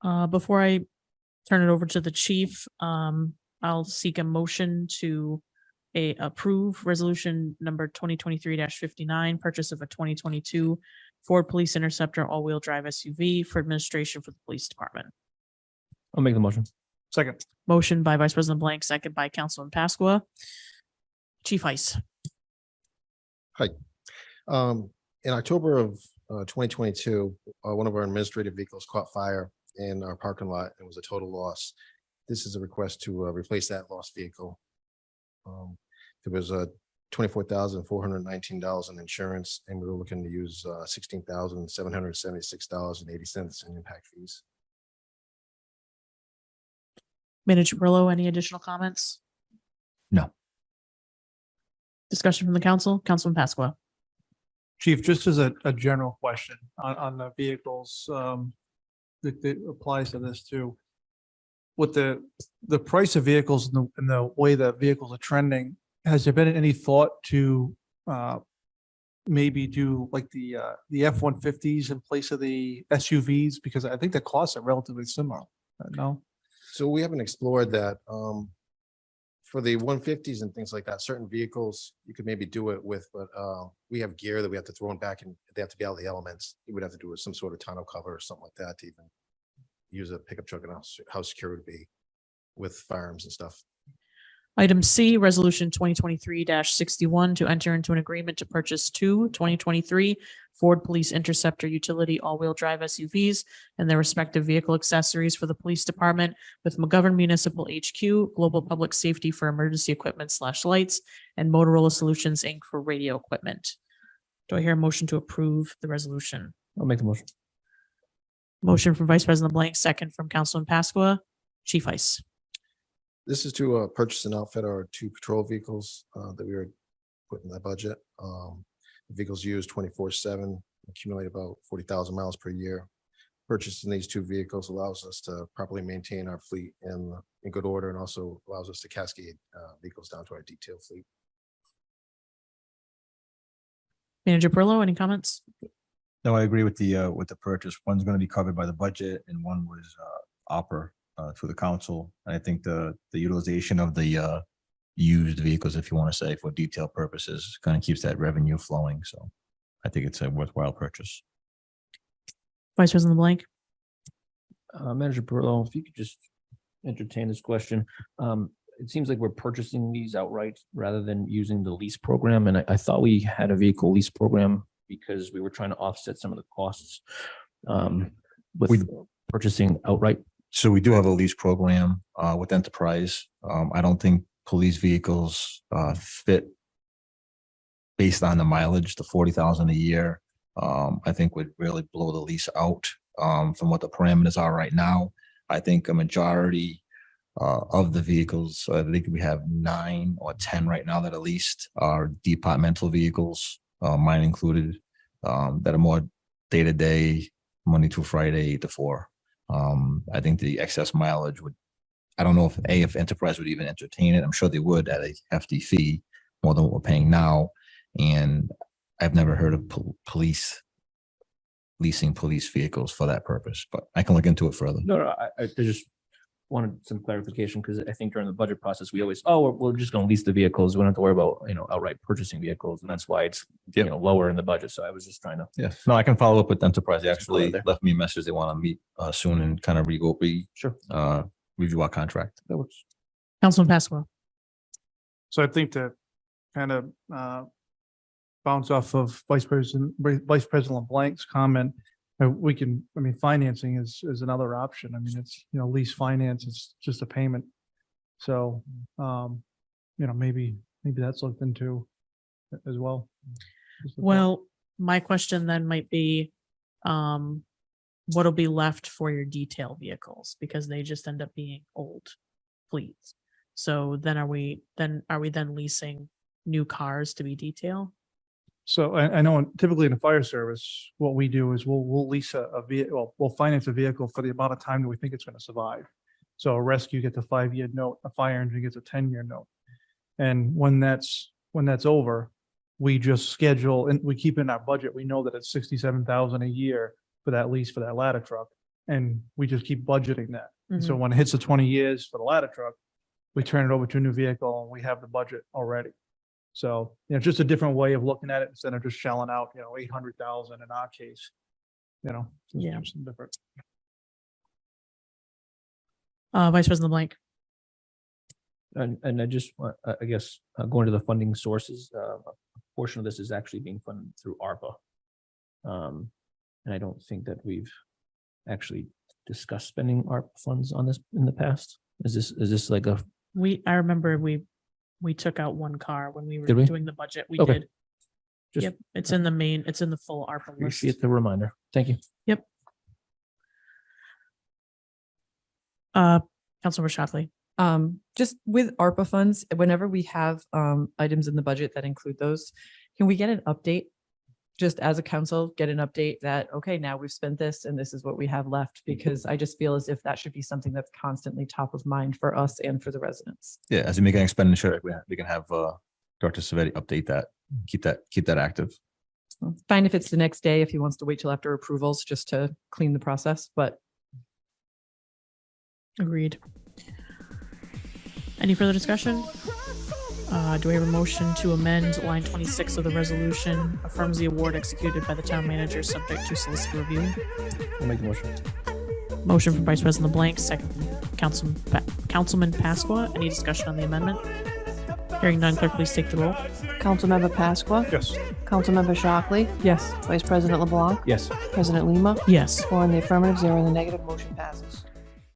Before I turn it over to the chief, I'll seek a motion to approve resolution number 2023-59, purchase of a 2022 Ford Police Interceptor all-wheel drive SUV for administration for the police department. I'll make the motion. Second. Motion by Vice President Blank, second by Councilman Pasqua. Chief Heiss. In October of 2022, one of our administrative vehicles caught fire in our parking lot and was a total loss. This is a request to replace that lost vehicle. There was $24,419 in insurance, and we were looking to use $16,776.80 in impact fees. Manager Brillo, any additional comments? No. Discussion from the council, Councilman Pasqua. Chief, just as a general question on the vehicles, that applies to this too. With the price of vehicles and the way that vehicles are trending, has there been any thought to maybe do like the F-150s in place of the SUVs? Because I think the costs are relatively similar. No. So we haven't explored that. For the 150s and things like that, certain vehicles you could maybe do it with, but we have gear that we have to throw in back and they have to be out of the elements. You would have to do some sort of tonneau cover or something like that to even use a pickup truck and how secure it would be with firearms and stuff. Item C, resolution 2023-61 to enter into an agreement to purchase two 2023 Ford Police Interceptor utility all-wheel drive SUVs and their respective vehicle accessories for the police department with McGovern Municipal HQ, Global Public Safety for emergency equipment / lights, and Motorola Solutions Inc. for radio equipment. Do I hear a motion to approve the resolution? I'll make the motion. Motion from Vice President Blank, second from Councilman Pasqua. Chief Heiss. This is to purchase and outfit our two patrol vehicles that we were putting in the budget. The vehicles used 24/7, accumulate about 40,000 miles per year. Purchasing these two vehicles allows us to properly maintain our fleet in good order, and also allows us to cascade vehicles down to our detail fleet. Manager Brillo, any comments? No, I agree with the purchase. One's going to be covered by the budget, and one was opera through the council. And I think the utilization of the used vehicles, if you want to say, for detail purposes, kind of keeps that revenue flowing. So I think it's a worthwhile purchase. Vice President Blank. Manager Perillo, if you could just entertain this question. It seems like we're purchasing these outright rather than using the lease program. And I thought we had a vehicle lease program because we were trying to offset some of the costs with purchasing outright. So we do have a lease program with Enterprise. I don't think police vehicles fit based on the mileage. The 40,000 a year, I think would really blow the lease out from what the parameters are right now. I think a majority of the vehicles, I think we have 9 or 10 right now that are leased, are departmental vehicles, mine included, that are more day-to-day, Monday through Friday, 8 to 4. I think the excess mileage would, I don't know if Enterprise would even entertain it. I'm sure they would at a hefty fee, more than what we're paying now. And I've never heard of police leasing police vehicles for that purpose, but I can look into it further. No, I just wanted some clarification because I think during the budget process, we always, oh, we're just going to lease the vehicles. We don't have to worry about, outright purchasing vehicles. And that's why it's, lower in the budget. So I was just trying to. Yeah, no, I can follow up with Enterprise. They actually left me a message. They want to meet soon and kind of review our contract. That works. Councilman Pasqua. So I think to kind of bounce off of Vice President Blank's comment, financing is another option. I mean, it's, lease finance, it's just a payment. So, maybe that's looked into as well. Well, my question then might be, what'll be left for your detail vehicles, because they just end up being old fleets. So then are we then leasing new cars to be detail? So I know typically in the fire service, what we do is we'll lease a vehicle, we'll finance a vehicle for the amount of time that we think it's going to survive. So a rescue gets a 5-year note, a fire engine gets a 10-year note. And when that's over, we just schedule and we keep in our budget. We know that it's $67,000 a year for that lease for that ladder truck. and we just keep budgeting that. And so Mhm. when it hits the 20 years for the ladder truck, we turn it over to a new vehicle and we have the budget already. So, just a different way of looking at it instead of just shelling out, 800,000 in our case, just Yeah. do some different. Vice President LeBlanc. And I just, I guess, going to the funding sources, a portion of this is actually being funded through ARPA. And I don't think that we've actually discussed spending ARPA funds on this in the past. Is this like a, I remember we took out one car when we were Did we? doing the budget. We Okay. did. Just- Yep, it's in the full ARPA list. appreciate the reminder. Thank you. Councilmember Shockley. Just with ARPA funds, whenever we have items in the budget that include those, can we get an update? Just as a council, get an update that, okay, now we've spent this and this is what we have left, because I just feel as if that should be something that's constantly top of mind for us and for the residents. Yeah, as we make an expenditure, we can have Director Savetti update that, keep that active. Fine if it's the next day, if he wants to wait till after approvals, just to clean the process, but Agreed. Any further discussion? Do we have a motion to amend line 26 of the resolution, affirms the award executed by the town manager subject to solicitor review? I'll make the motion. Motion from Vice President LeBlanc, second from Councilman Pasqua. Any discussion on the amendment? Hearing none, clerk, please take the roll. Councilmember Pasqua, Yes. Councilmember Shockley, yes. Vice President LeBlanc, Yes. President Lima, Yes. 4 in the affirmative, 0 in the negative, motion passes.